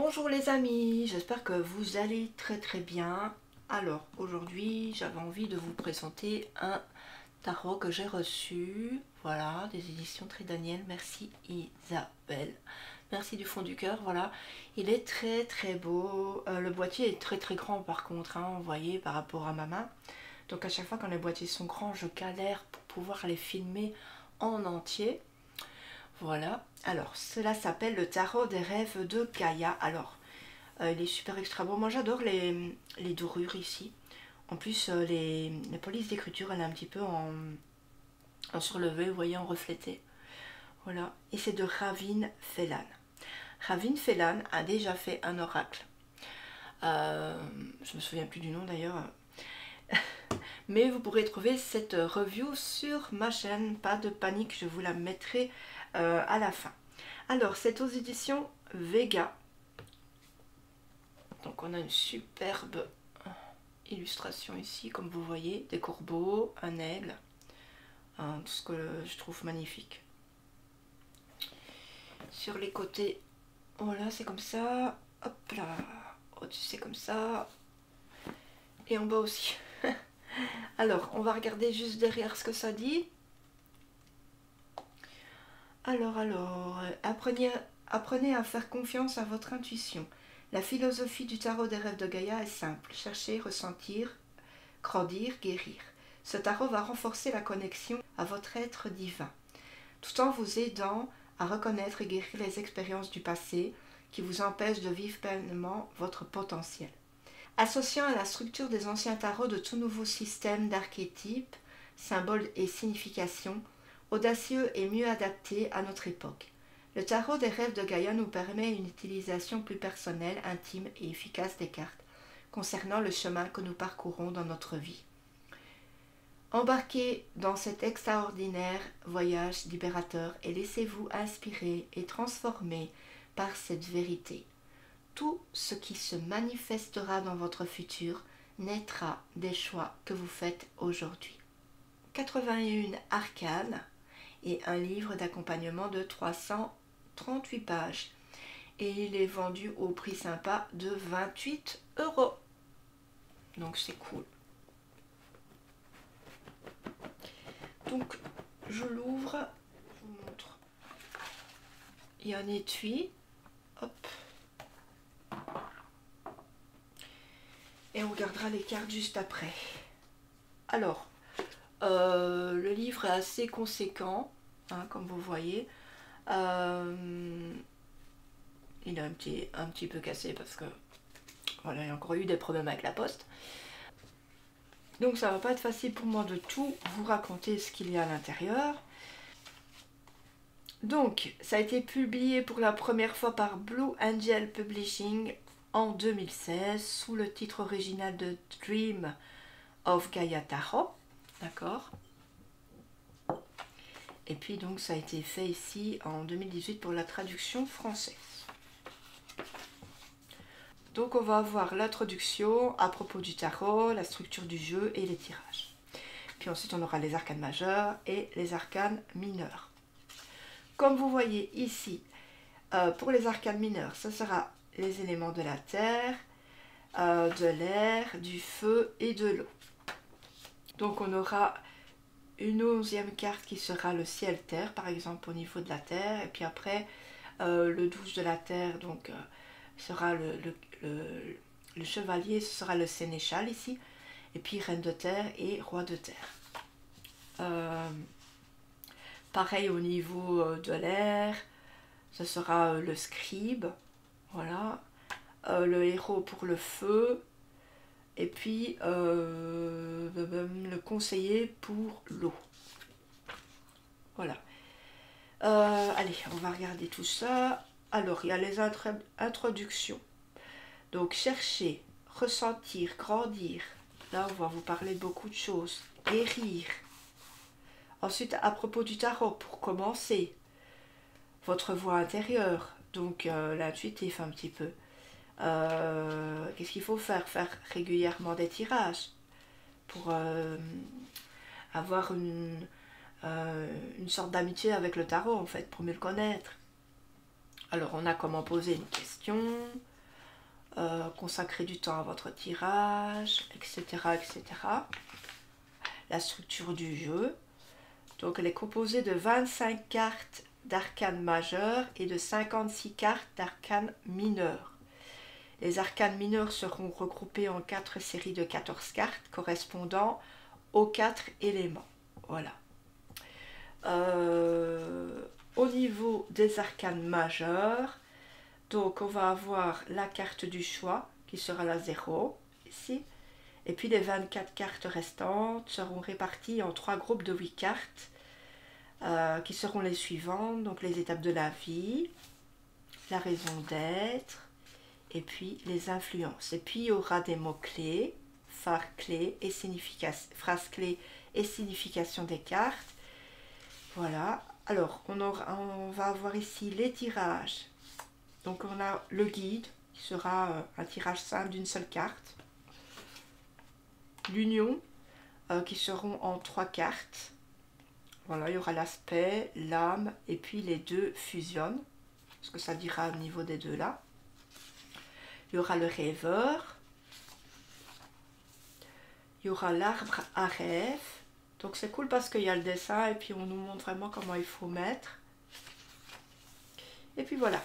Bonjour les amis, j'espère que vous allez très bien. Alors aujourd'hui j'avais envie de vous présenter un tarot que j'ai reçu, voilà, des éditions Tridaniel. Merci Isabelle, merci du fond du cœur. Voilà, il est très beau. Le boîtier est très grand par contre, hein, vous voyez, par rapport à ma main. Donc à chaque fois quand les boîtiers sont grands, je galère pour pouvoir les filmer en entier. Voilà, alors cela s'appelle le tarot des rêves de Gaïa. Alors il est super extra beau. Moi j'adore les dorures ici. En plus les polices d'écriture, elle est un petit peu en surlevé, vous voyez, en reflété. Voilà, et c'est de Ravin Phelan. Ravin Phelan a déjà fait un oracle. Je me souviens plus du nom d'ailleurs. Mais vous pourrez trouver cette review sur ma chaîne, pas de panique, je vous la mettrai à la fin. Alors c'est aux éditions Vega. Donc on a une superbe illustration ici, comme vous voyez, des corbeaux, un aigle, tout ce que je trouve magnifique. Sur les côtés, voilà, c'est comme ça, hop là, au-dessus c'est comme ça, et en bas aussi. Alors, on va regarder juste derrière ce que ça dit. Alors, apprenez à faire confiance à votre intuition. La philosophie du tarot des rêves de Gaïa est simple. Chercher, ressentir, grandir, guérir. Ce tarot va renforcer la connexion à votre être divin, tout en vous aidant à reconnaître et guérir les expériences du passé qui vous empêchent de vivre pleinement votre potentiel. Associant à la structure des anciens tarots de tout nouveaux systèmes d'archétypes, symboles et significations, audacieux et mieux adaptés à notre époque. Le tarot des rêves de Gaïa nous permet une utilisation plus personnelle, intime et efficace des cartes concernant le chemin que nous parcourons dans notre vie. Embarquez dans cet extraordinaire voyage libérateur et laissez-vous inspirer et transformer par cette vérité. Tout ce qui se manifestera dans votre futur naîtra des choix que vous faites aujourd'hui. 81 arcanes et un livre d'accompagnement de 338 pages. Et il est vendu au prix sympa de 28 €. Donc c'est cool. Donc je l'ouvre, je vous montre. Il y a un étui. Hop. Et on regardera les cartes juste après. Alors, le livre est assez conséquent, hein, comme vous voyez. Il est un petit peu cassé parce que voilà, il y a encore eu des problèmes avec la poste. Donc ça va pas être facile pour moi de tout vous raconter ce qu'il y a à l'intérieur. Donc, ça a été publié pour la première fois par Blue Angel Publishing en 2016 sous le titre original de Dream of Gaïa Tarot. D'accord. Et puis donc ça a été fait ici en 2018 pour la traduction française. Donc on va avoir l'introduction à propos du tarot, la structure du jeu et les tirages. Puis ensuite on aura les arcanes majeurs et les arcanes mineurs. Comme vous voyez ici, pour les arcanes mineurs, ce sera les éléments de la terre, de l'air, du feu et de l'eau. Donc on aura une 11e carte qui sera le ciel-terre, par exemple au niveau de la terre, et puis après le 12 de la terre, donc sera le chevalier, ce sera le sénéchal ici, et puis reine de terre et roi de terre. Pareil au niveau de l'air, ce sera le scribe, voilà, le héros pour le feu, et puis le conseiller pour l'eau. Voilà. Allez, on va regarder tout ça. Alors, il y a les introductions. Donc, chercher, ressentir, grandir. Là, on va vous parler de beaucoup de choses. Guérir. Ensuite, à propos du tarot, pour commencer, votre voix intérieure. Donc, l'intuitif un petit peu. Qu'est-ce qu'il faut faire? Faire régulièrement des tirages pour avoir une sorte d'amitié avec le tarot en fait, pour mieux le connaître. Alors on a comment poser une question, consacrer du temps à votre tirage, etc., etc. La structure du jeu. Donc elle est composée de 25 cartes d'arcanes majeures et de 56 cartes d'arcanes mineures. Les arcanes mineures seront regroupées en 4 séries de 14 cartes correspondant aux 4 éléments. Voilà. Au niveau des arcanes majeures, donc on va avoir la carte du choix qui sera la 0 ici. Et puis les 24 cartes restantes seront réparties en 3 groupes de 8 cartes qui seront les suivantes. Donc les étapes de la vie, la raison d'être et puis les influences. Et puis il y aura des mots-clés, phares-clés et phrases-clés et signification des cartes. Voilà. Alors on va avoir ici les tirages. Donc on a le guide qui sera un tirage simple d'une seule carte. L'union qui seront en 3 cartes. Voilà, il y aura l'aspect, l'âme et puis les deux fusionnent. Ce que ça dira au niveau des deux là. Il y aura le rêveur. Il y aura l'arbre à rêve. Donc c'est cool parce qu'il y a le dessin et puis on nous montre vraiment comment il faut mettre. Et puis voilà.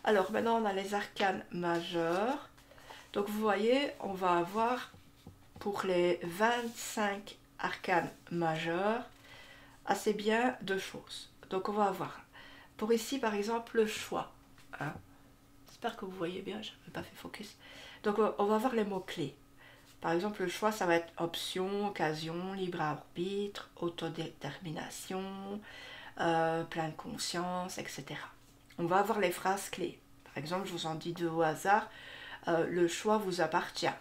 Alors maintenant on a les arcanes majeures. Donc vous voyez, on va avoir pour les 25 arcanes majeures assez bien 2 choses. Donc on va avoir pour ici par exemple le choix. Hein. J'espère que vous voyez bien, je n'ai pas fait focus. Donc on va avoir les mots-clés. Par exemple, le choix, ça va être option, occasion, libre arbitre, autodétermination, pleine conscience, etc. On va avoir les phrases clés. Par exemple, je vous en dis deux au hasard. Le choix vous appartient.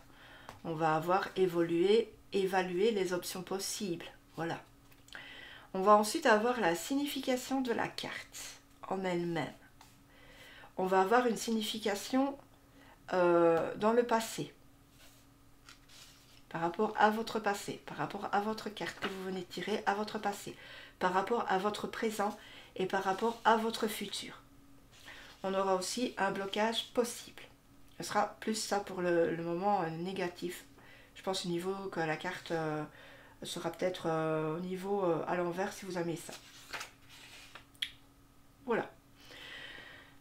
On va avoir évaluer les options possibles. Voilà. On va ensuite avoir la signification de la carte en elle-même. On va avoir une signification dans le passé. Par rapport à votre passé, par rapport à votre carte que vous venez de tirer, à votre passé, par rapport à votre présent et par rapport à votre futur. On aura aussi un blocage possible. Ce sera plus ça pour le moment négatif. Je pense au niveau que la carte sera peut-être au niveau à l'envers si vous aimez ça. Voilà.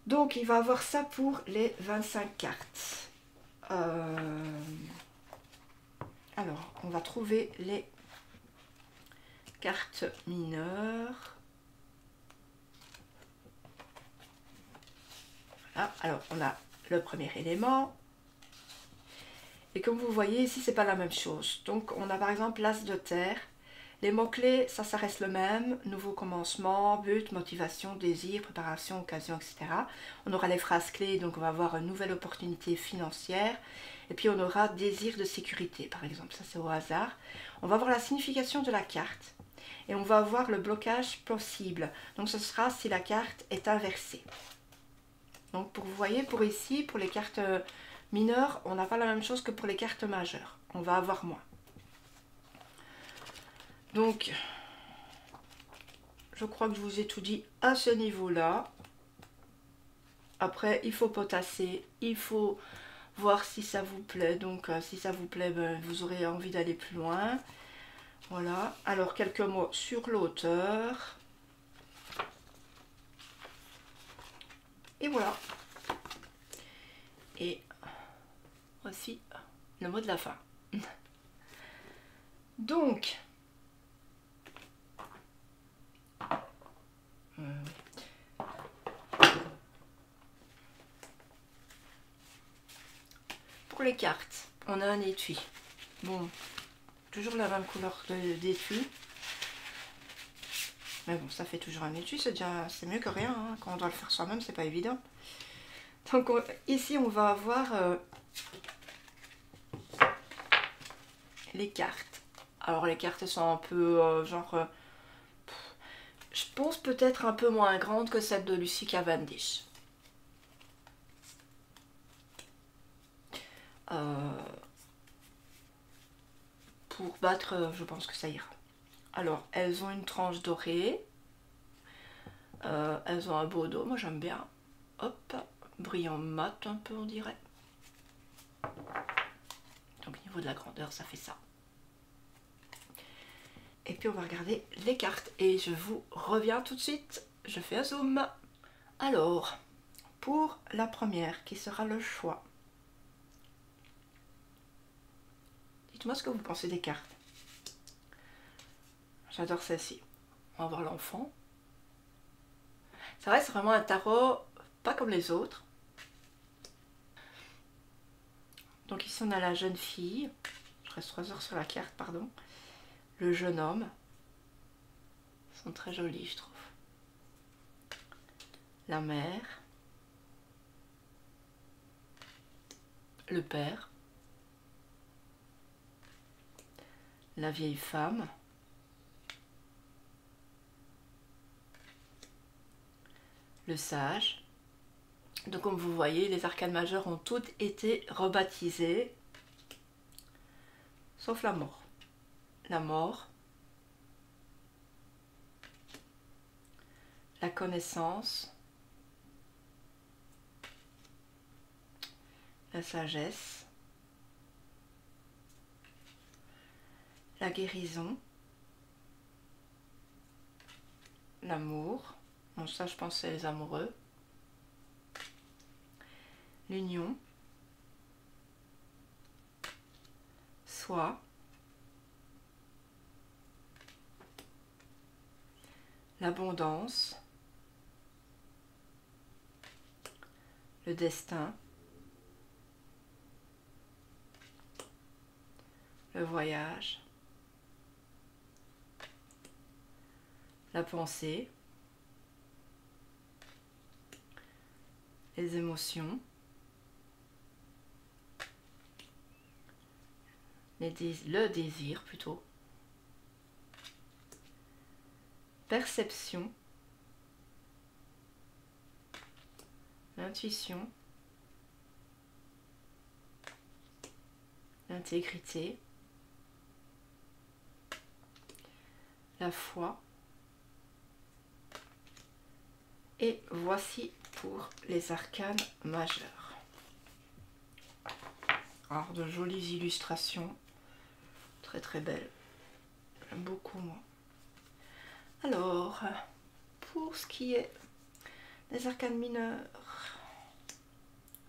Donc il va avoir ça pour les 25 cartes. Alors, on va trouver les cartes mineures. Voilà. Alors, on a le premier élément. Et comme vous voyez, ici, c'est pas la même chose. Donc, on a par exemple l'as de terre. Les mots-clés, ça reste le même. Nouveau commencement, but, motivation, désir, préparation, occasion, etc. On aura les phrases clés, donc on va avoir une nouvelle opportunité financière. Et puis on aura désir de sécurité, par exemple. Ça, c'est au hasard. On va voir la signification de la carte. Et on va avoir le blocage possible. Donc ce sera si la carte est inversée. Donc vous voyez, pour ici, pour les cartes mineures, on n'a pas la même chose que pour les cartes majeures. On va avoir moins. Donc, je crois que je vous ai tout dit à ce niveau-là. Après, il faut potasser, il faut voir si ça vous plaît. Donc, si ça vous plaît, ben, vous aurez envie d'aller plus loin. Voilà. Alors, quelques mots sur l'auteur. Et voilà. Et voici le mot de la fin. Donc, pour les cartes, on a un étui. Bon, toujours la même couleur d'étui. Mais bon, ça fait toujours un étui, c'est mieux que rien. Hein. Quand on doit le faire soi-même, c'est pas évident. Donc ici, on va avoir les cartes. Alors les cartes sont un peu je pense peut-être un peu moins grandes que celle de Lucy Cavendish. Pour battre, je pense que ça ira. Alors, elles ont une tranche dorée. Elles ont un beau dos, moi j'aime bien. Hop, brillant mat un peu on dirait. Donc au niveau de la grandeur, ça fait ça. Et puis on va regarder les cartes et je vous reviens tout de suite. Je fais un zoom. Alors, pour la première, qui sera le choix. Dites-moi ce que vous pensez des cartes. J'adore celle-ci. On va voir l'enfant. Ça reste vraiment un tarot pas comme les autres. Donc ici on a la jeune fille. Je reste 3 heures sur la carte, pardon. Le jeune homme. Ils sont très jolis, je trouve. La mère. Le père. La vieille femme. Le sage. Donc comme vous voyez, les arcanes majeures ont toutes été rebaptisées, sauf la mort. La mort, la connaissance, la sagesse, la guérison, l'amour, bon ça je pense c'est les amoureux, l'union, soi, l'abondance, le destin, le voyage, la pensée, les émotions, le désir plutôt, perception, l'intuition, l'intégrité, la foi. Et voici pour les arcanes majeures. Alors de jolies illustrations, très très belles. J'aime beaucoup moi. Alors, pour ce qui est des arcanes mineures,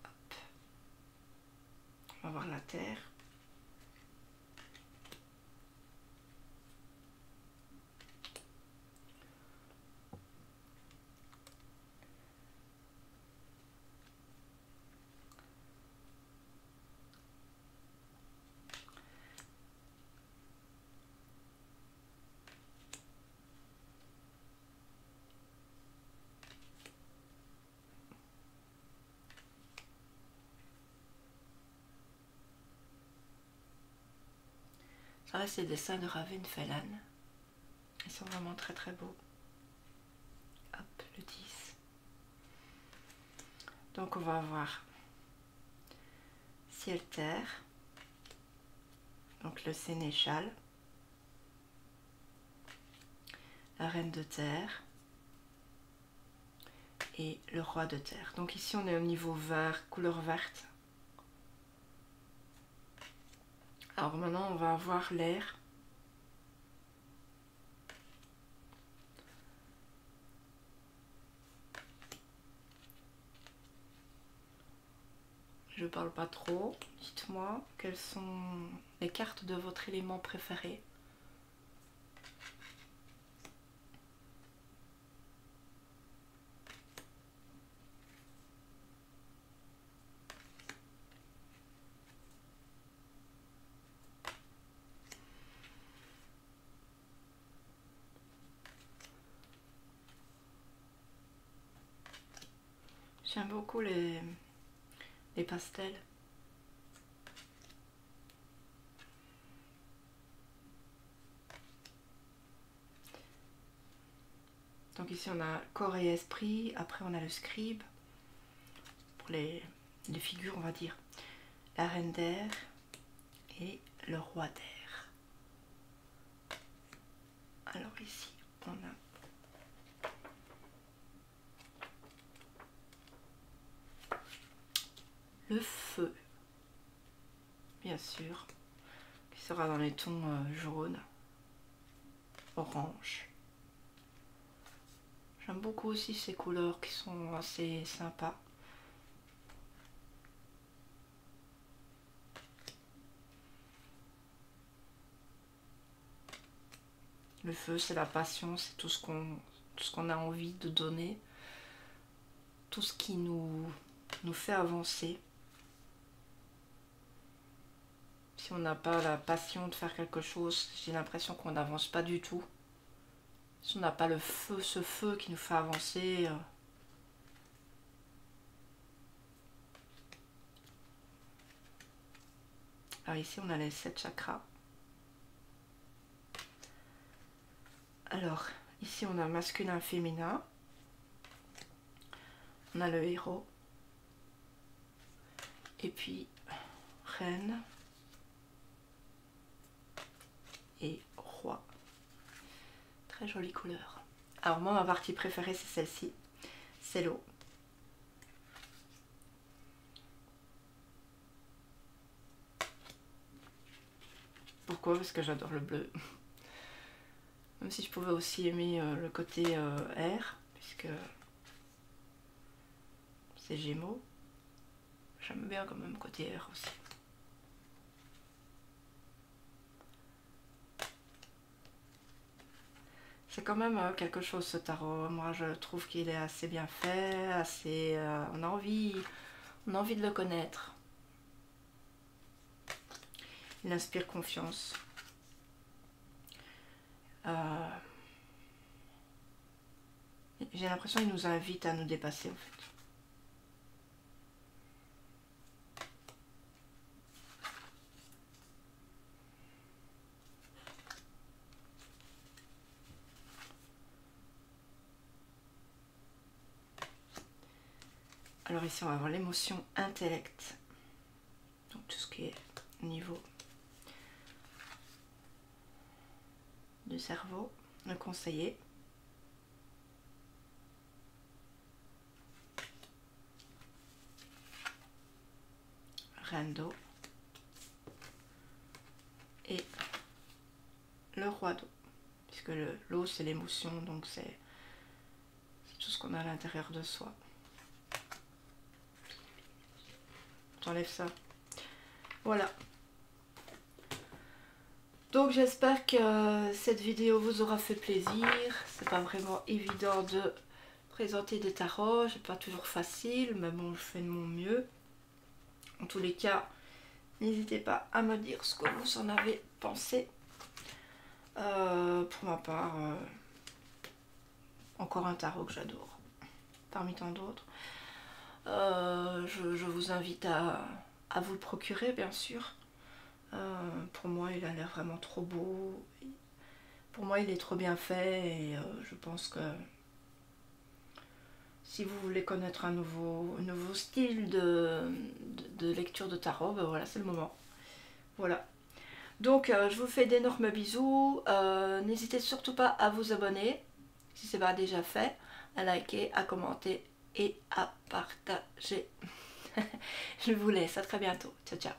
hop. On va voir la terre. Ça reste les dessins de Raven Fellan. Ils sont vraiment très très beaux. Hop, le 10. Donc on va avoir ciel-terre, donc le sénéchal, la reine de terre et le roi de terre. Donc ici on est au niveau vert, couleur verte. Alors maintenant on va avoir l'air. Je parle pas trop. Dites-moi quelles sont les cartes de votre élément préféré. J'aime beaucoup les pastels. Donc ici on a corps et esprit, après on a le scribe, pour les figures on va dire, la reine d'air et le roi d'air. Alors ici on a le feu, bien sûr, qui sera dans les tons jaunes, orange. J'aime beaucoup aussi ces couleurs qui sont assez sympas. Le feu, c'est la passion, c'est tout ce qu'on a envie de donner, tout ce qui nous fait avancer. Si on n'a pas la passion de faire quelque chose, j'ai l'impression qu'on n'avance pas du tout. Si on n'a pas le feu, ce feu qui nous fait avancer. Alors ici, on a les 7 chakras. Alors, ici, on a masculin, féminin. On a le héros. Et puis, reine. Et roi. Très jolie couleur. Alors moi, ma partie préférée, c'est celle-ci. C'est l'eau. Pourquoi? Parce que j'adore le bleu. Même si je pouvais aussi aimer le côté air, puisque c'est Gémeaux. J'aime bien quand même côté air aussi. C'est quand même quelque chose ce tarot. Moi je trouve qu'il est assez bien fait, assez. On a envie de le connaître. Il inspire confiance. J'ai l'impression qu'il nous invite à nous dépasser en fait. Alors ici on va avoir l'émotion intellect. Donc tout ce qui est niveau du cerveau, le conseiller. Reine d'eau. Et le roi d'eau. Puisque l'eau c'est l'émotion, donc c'est tout ce qu'on a à l'intérieur de soi. J'enlève ça. Voilà. Donc j'espère que cette vidéo vous aura fait plaisir. C'est pas vraiment évident de présenter des tarots. C'est pas toujours facile, mais bon, je fais de mon mieux. En tous les cas, n'hésitez pas à me dire ce que vous en avez pensé. Pour ma part, encore un tarot que j'adore, parmi tant d'autres. Je vous invite à vous le procurer, bien sûr. Pour moi, il a l'air vraiment trop beau. Pour moi, il est trop bien fait et je pense que si vous voulez connaître un nouveau style de lecture de tarot, ben voilà, c'est le moment. Voilà. Donc, je vous fais d'énormes bisous. N'hésitez surtout pas à vous abonner, si ce n'est pas déjà fait, à liker, à commenter et à partager. Je vous laisse, à très bientôt. Ciao, ciao.